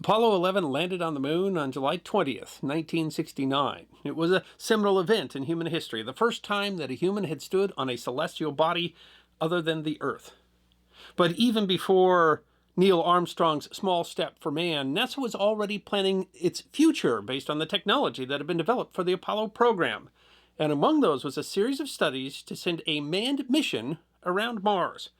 Apollo 11 landed on the moon on July 20th, 1969. It was a seminal event in human history, the first time that a human had stood on a celestial body other than the Earth. But even before Neil Armstrong's small step for man, NASA was already planning its future based on the technology that had been developed for the Apollo program. And among those was a series of studies to send a manned mission around Mars.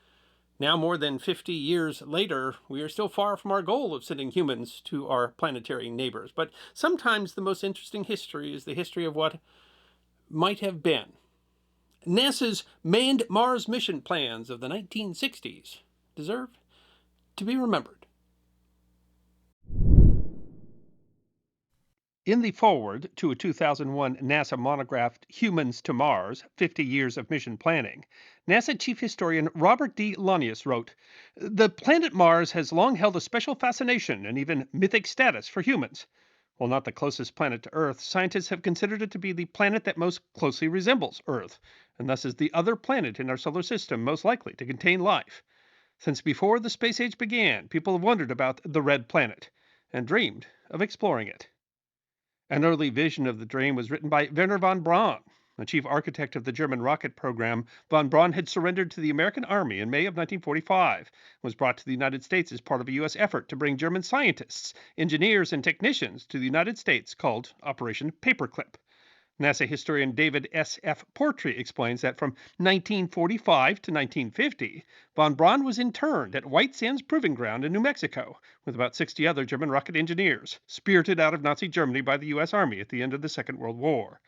Now, more than 50 years later, we are still far from our goal of sending humans to our planetary neighbors. But sometimes the most interesting history is the history of what might have been. NASA's manned Mars mission plans of the 1960s deserve to be remembered. In the foreword to a 2001 NASA monograph, Humans to Mars 50 Years of Mission Planning, NASA chief historian Robert D. Lanius wrote, "The planet Mars has long held a special fascination and even mythic status for humans. While not the closest planet to Earth, scientists have considered it to be the planet that most closely resembles Earth, and thus is the other planet in our solar system most likely to contain life. Since before the space age began, people have wondered about the red planet and dreamed of exploring it." An early vision of the dream was written by Werner von Braun, the chief architect of the German rocket program. Von Braun had surrendered to the American Army in May of 1945 and was brought to the United States as part of a U.S. effort to bring German scientists, engineers, and technicians to the United States called Operation Paperclip. NASA historian David S.F. Portrayed explains that from 1945 to 1950, von Braun was interned at White Sands Proving Ground in New Mexico with about 60 other German rocket engineers, spirited out of Nazi Germany by the U.S. Army at the end of the Second World War.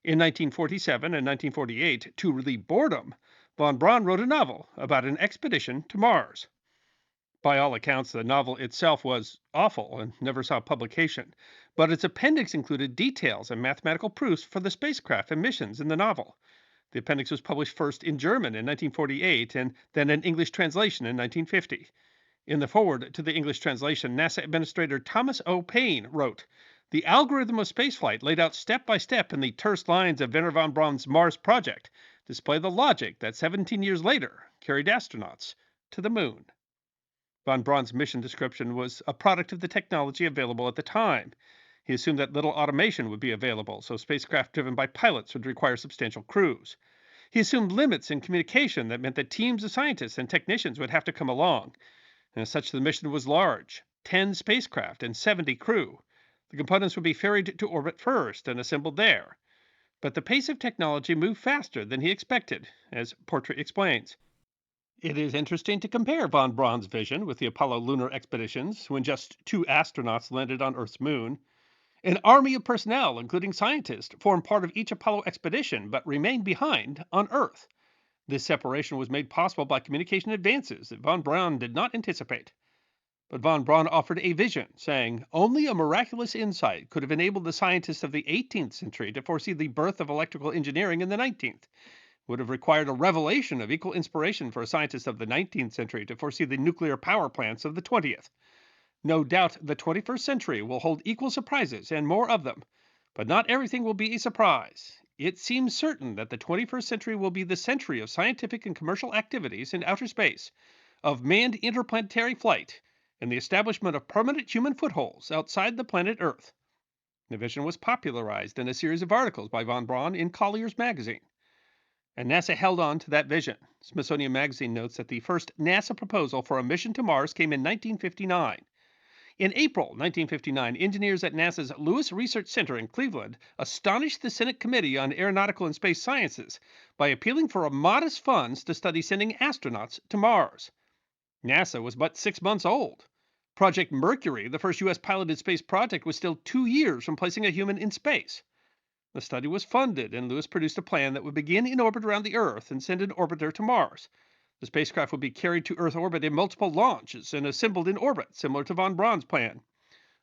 In 1947 and 1948, to relieve boredom, von Braun wrote a novel about an expedition to Mars. By all accounts, the novel itself was awful and never saw publication, but its appendix included details and mathematical proofs for the spacecraft and missions in the novel. The appendix was published first in German in 1948 and then an English translation in 1950. In the foreword to the English translation, NASA Administrator Thomas O. Paine wrote, "The algorithm of spaceflight laid out step by step in the terse lines of Werner von Braun's Mars project display the logic that 17 years later carried astronauts to the moon." Von Braun's mission description was a product of the technology available at the time. He assumed that little automation would be available, so spacecraft driven by pilots would require substantial crews. He assumed limits in communication that meant that teams of scientists and technicians would have to come along. And as such, the mission was large, 10 spacecraft and 70 crew. The components would be ferried to orbit first and assembled there. But the pace of technology moved faster than he expected, as Portrait explains. It is interesting to compare von Braun's vision with the Apollo lunar expeditions, when just 2 astronauts landed on Earth's moon. An army of personnel, including scientists, formed part of each Apollo expedition but remained behind on Earth. This separation was made possible by communication advances that von Braun did not anticipate. But von Braun offered a vision, saying only a miraculous insight could have enabled the scientists of the 18th century to foresee the birth of electrical engineering in the 19th. Would have required a revelation of equal inspiration for a scientist of the 19th century to foresee the nuclear power plants of the 20th. No doubt the 21st century will hold equal surprises and more of them, but not everything will be a surprise. It seems certain that the 21st century will be the century of scientific and commercial activities in outer space, of manned interplanetary flight, and the establishment of permanent human footholds outside the planet Earth. The vision was popularized in a series of articles by von Braun in Collier's magazine. And NASA held on to that vision. Smithsonian Magazine notes that the first NASA proposal for a mission to Mars came in 1959. In April 1959, engineers at NASA's Lewis Research Center in Cleveland astonished the Senate Committee on Aeronautical and Space Sciences by appealing for modest funds to study sending astronauts to Mars. NASA was but 6 months old. Project Mercury, the first U.S. piloted space project, was still 2 years from placing a human in space. The study was funded, and Lewis produced a plan that would begin in orbit around the Earth and send an orbiter to Mars. The spacecraft would be carried to Earth orbit in multiple launches and assembled in orbit, similar to von Braun's plan.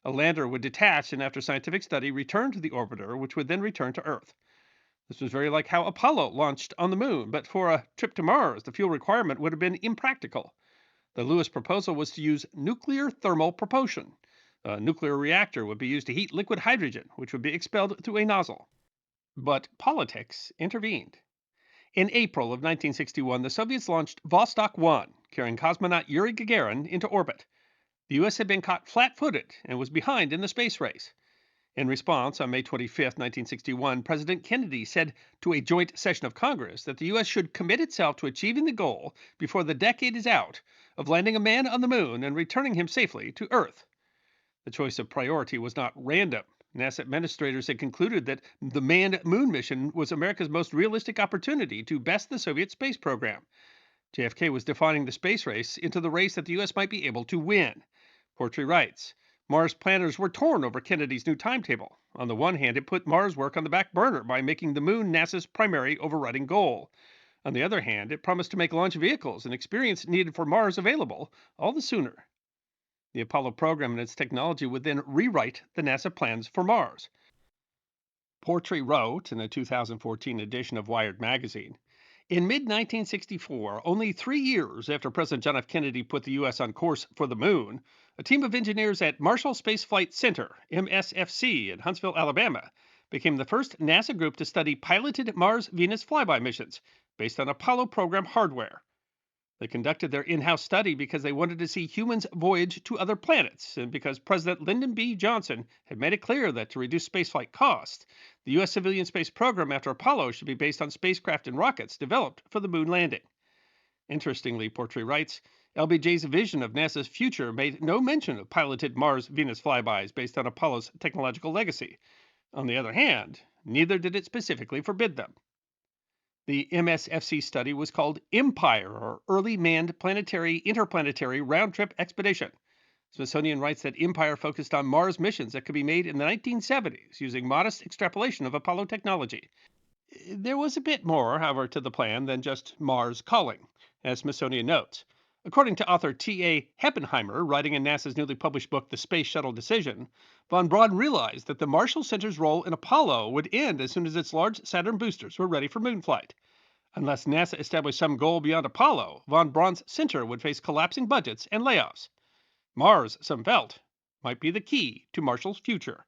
A lander would detach and, after scientific study, return to the orbiter, which would then return to Earth. This was very like how Apollo launched on the moon, but for a trip to Mars, the fuel requirement would have been impractical. The Lewis proposal was to use nuclear thermal propulsion. A nuclear reactor would be used to heat liquid hydrogen, which would be expelled through a nozzle. But politics intervened. In April of 1961, the Soviets launched Vostok 1, carrying cosmonaut Yuri Gagarin into orbit. The U.S. had been caught flat-footed and was behind in the space race. In response, on May 25, 1961, President Kennedy said to a joint session of Congress that the U.S. should commit itself to achieving the goal before the decade is out of landing a man on the moon and returning him safely to Earth. The choice of priority was not random. NASA administrators had concluded that the manned moon mission was America's most realistic opportunity to best the Soviet space program. JFK was defining the space race into the race that the U.S. might be able to win. Portrayed writes, Mars planners were torn over Kennedy's new timetable. On the one hand, it put Mars work on the back burner by making the moon NASA's primary overriding goal. On the other hand, it promised to make launch vehicles and experience needed for Mars available all the sooner. The Apollo program and its technology would then rewrite the NASA plans for Mars. Portrayed wrote in a 2014 edition of Wired magazine, in mid 1964, only 3 years after President John F. Kennedy put the U.S. on course for the moon, a team of engineers at Marshall Space Flight Center, MSFC, in Huntsville, Alabama, became the first NASA group to study piloted Mars-Venus flyby missions based on Apollo program hardware. They conducted their in-house study because they wanted to see humans voyage to other planets, and because President Lyndon B. Johnson had made it clear that to reduce spaceflight costs, the U.S. civilian space program after Apollo should be based on spacecraft and rockets developed for the moon landing. Interestingly, Portrayed writes, LBJ's vision of NASA's future made no mention of piloted Mars-Venus flybys based on Apollo's technological legacy. On the other hand, neither did it specifically forbid them. The MSFC study was called Empire, or Early Manned Planetary Interplanetary Round Trip Expedition. Smithsonian writes that Empire focused on Mars missions that could be made in the 1970s using modest extrapolation of Apollo technology. There was a bit more, however, to the plan than just Mars calling, as Smithsonian notes. According to author T.A. Heppenheimer, writing in NASA's newly published book, The Space Shuttle Decision, von Braun realized that the Marshall Center's role in Apollo would end as soon as its large Saturn boosters were ready for moonflight. Unless NASA established some goal beyond Apollo, von Braun's center would face collapsing budgets and layoffs. Mars, some felt, might be the key to Marshall's future.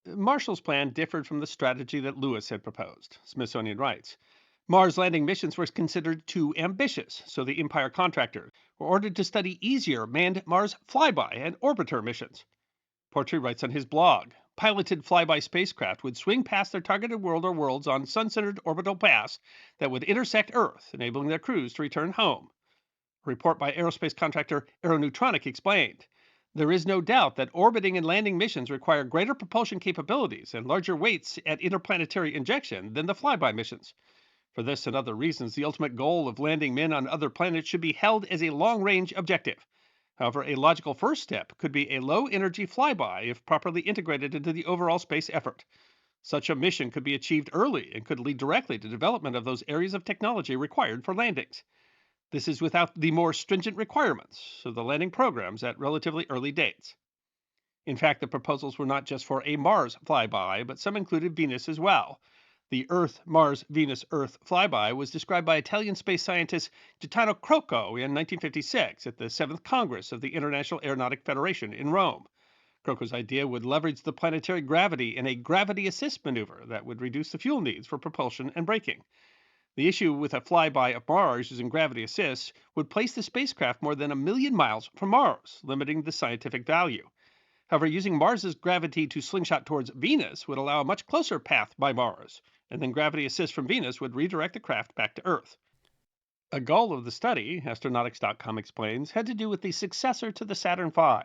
Marshall's plan differed from the strategy that Lewis had proposed. Smithsonian writes, Mars landing missions were considered too ambitious, so the Empire contractors were ordered to study easier manned Mars flyby and orbiter missions. Portrayed writes on his blog, piloted flyby spacecraft would swing past their targeted world or worlds on sun-centered orbital paths that would intersect Earth, enabling their crews to return home. A report by aerospace contractor Aeronutronic explained, there is no doubt that orbiting and landing missions require greater propulsion capabilities and larger weights at interplanetary injection than the flyby missions. For this and other reasons, the ultimate goal of landing men on other planets should be held as a long-range objective. However, a logical first step could be a low-energy flyby if properly integrated into the overall space effort. Such a mission could be achieved early and could lead directly to development of those areas of technology required for landings. This is without the more stringent requirements of the landing programs at relatively early dates. In fact, the proposals were not just for a Mars flyby, but some included Venus as well. The Earth-Mars-Venus-Earth flyby was described by Italian space scientist Gaetano Crocco in 1956 at the 7th Congress of the International Aeronautic Federation in Rome. Crocco's idea would leverage the planetary gravity in a gravity assist maneuver that would reduce the fuel needs for propulsion and braking. The issue with a flyby of Mars using gravity assist would place the spacecraft more than 1 million miles from Mars, limiting the scientific value. However, using Mars's gravity to slingshot towards Venus would allow a much closer path by Mars, and then gravity assist from Venus would redirect the craft back to Earth. A goal of the study, Astronautics.com explains, had to do with the successor to the Saturn V.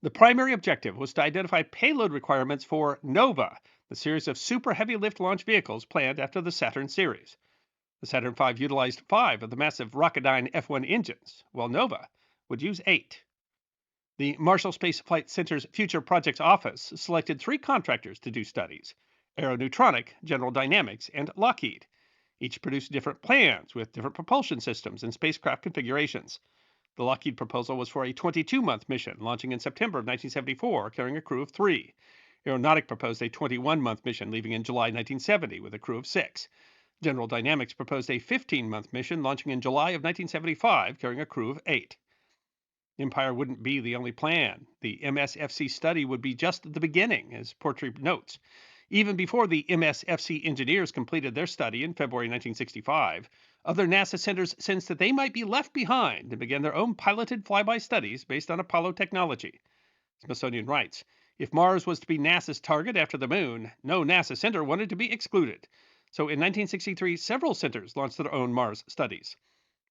The primary objective was to identify payload requirements for NOVA, the series of super heavy lift launch vehicles planned after the Saturn series. The Saturn V utilized 5 of the massive Rocketdyne F1 engines, while NOVA would use 8. The Marshall Space Flight Center's Future Projects Office selected 3 contractors to do studies: Aeronutronic, General Dynamics, and Lockheed. Each produced different plans with different propulsion systems and spacecraft configurations. The Lockheed proposal was for a 22-month mission, launching in September of 1974, carrying a crew of 3. Aeronautic proposed a 21-month mission, leaving in July 1970 with a crew of 6. General Dynamics proposed a 15-month mission, launching in July of 1975, carrying a crew of 8. Empire wouldn't be the only plan. The MSFC study would be just the beginning, as Portrayed notes. Even before the MSFC engineers completed their study in February 1965, Other NASA centers sensed that they might be left behind and began their own piloted flyby studies based on Apollo technology. Smithsonian writes, if Mars was to be NASA's target after the moon, no NASA center wanted to be excluded. So in 1963, several centers launched their own Mars studies.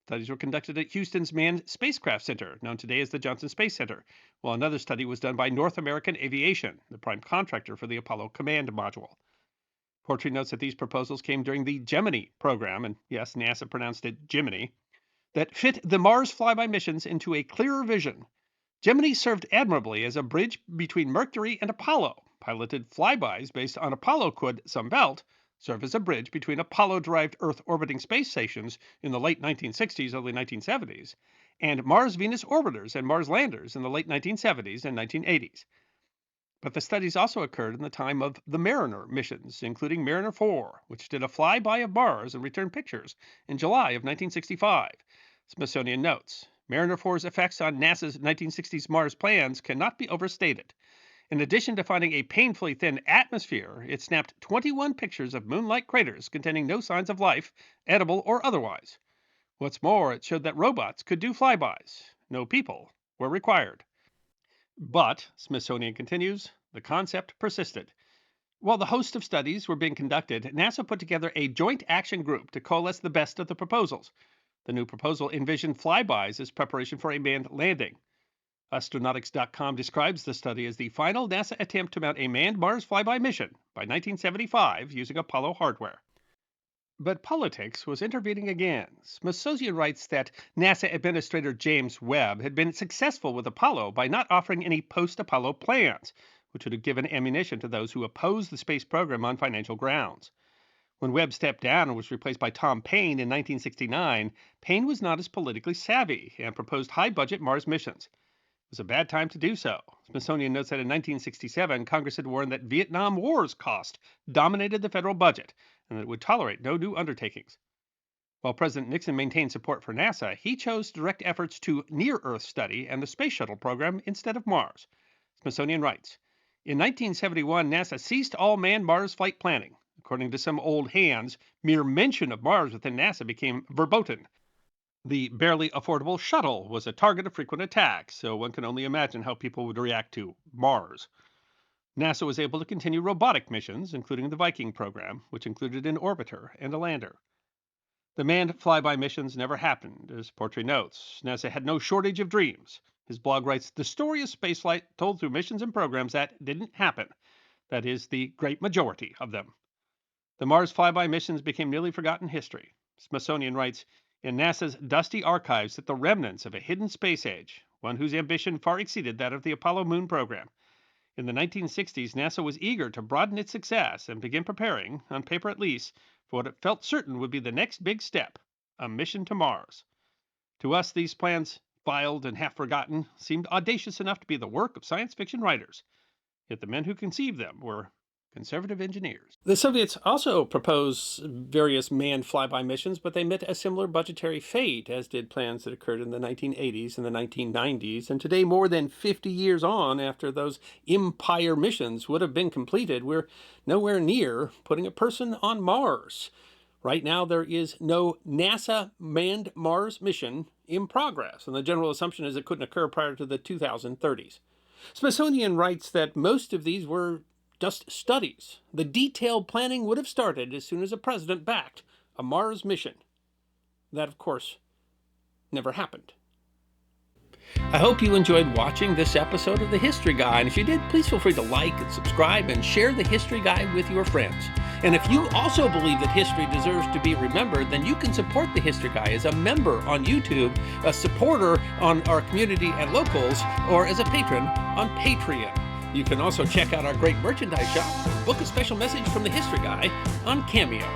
Studies were conducted at Houston's Manned Spacecraft Center, known today as the Johnson Space Center, while another study was done by North American Aviation, the prime contractor for the Apollo Command Module. Portrayed notes that these proposals came during the Gemini program, and yes, NASA pronounced it Jiminy, that fit the Mars flyby missions into a clearer vision. Gemini served admirably as a bridge between Mercury and Apollo. Piloted flybys based on Apollo could, some felt, serve as a bridge between Apollo-derived Earth-orbiting space stations in the late 1960s, early 1970s, and Mars-Venus orbiters and Mars landers in the late 1970s and 1980s. But the studies also occurred in the time of the Mariner missions, including Mariner 4, which did a flyby of Mars and returned pictures in July of 1965. Smithsonian notes, Mariner 4's effects on NASA's 1960s Mars plans cannot be overstated. In addition to finding a painfully thin atmosphere, it snapped 21 pictures of moon-like craters containing no signs of life, edible or otherwise. What's more, it showed that robots could do flybys. No people were required. But, Smithsonian continues, the concept persisted. While the host of studies were being conducted, NASA put together a joint action group to coalesce the best of the proposals. The new proposal envisioned flybys as preparation for a manned landing. Astronautics.com describes the study as the final NASA attempt to mount a manned Mars flyby mission by 1975 using Apollo hardware. But politics was intervening again. Smithsonian writes that NASA Administrator James Webb had been successful with Apollo by not offering any post-Apollo plans, which would have given ammunition to those who opposed the space program on financial grounds. When Webb stepped down and was replaced by Tom Paine in 1969, Paine was not as politically savvy and proposed high-budget Mars missions. It was a bad time to do so. Smithsonian notes that in 1967, Congress had warned that Vietnam War's cost dominated the federal budget, and that it would tolerate no new undertakings. While President Nixon maintained support for NASA, he chose to direct efforts to near-Earth study and the Space Shuttle program instead of Mars. Smithsonian writes, in 1971, NASA ceased all manned Mars flight planning. According to some old hands, mere mention of Mars within NASA became verboten. The barely affordable shuttle was a target of frequent attacks, so one can only imagine how people would react to Mars. NASA was able to continue robotic missions, including the Viking program, which included an orbiter and a lander. The manned flyby missions never happened. As Portrayed notes, NASA had no shortage of dreams. His blog writes, the story of spaceflight told through missions and programs that didn't happen. That is, the great majority of them. The Mars flyby missions became nearly forgotten history. Smithsonian writes, in NASA's dusty archives sit the remnants of a hidden space age, one whose ambition far exceeded that of the Apollo moon program. In the 1960s, NASA was eager to broaden its success and begin preparing, on paper at least, for what it felt certain would be the next big step, a mission to Mars. To us, these plans, filed and half forgotten, seemed audacious enough to be the work of science fiction writers. Yet the men who conceived them were conservative engineers. The Soviets also proposed various manned flyby missions, but they met a similar budgetary fate, as did plans that occurred in the 1980s and the 1990s. And today, more than 50 years on after those Empire missions would have been completed, we're nowhere near putting a person on Mars. Right now, there is no NASA manned Mars mission in progress, and the general assumption is it couldn't occur prior to the 2030s. Smithsonian writes that most of these were just studies. The detailed planning would have started as soon as a president backed a Mars mission. That, of course, never happened. I hope you enjoyed watching this episode of The History Guy, and if you did, please feel free to like and subscribe and share The History Guy with your friends. And if you also believe that history deserves to be remembered, then you can support The History Guy as a member on YouTube, a supporter on our community and locals, or as a patron on Patreon. You can also check out our great merchandise shop or book a special message from The History Guy on Cameo.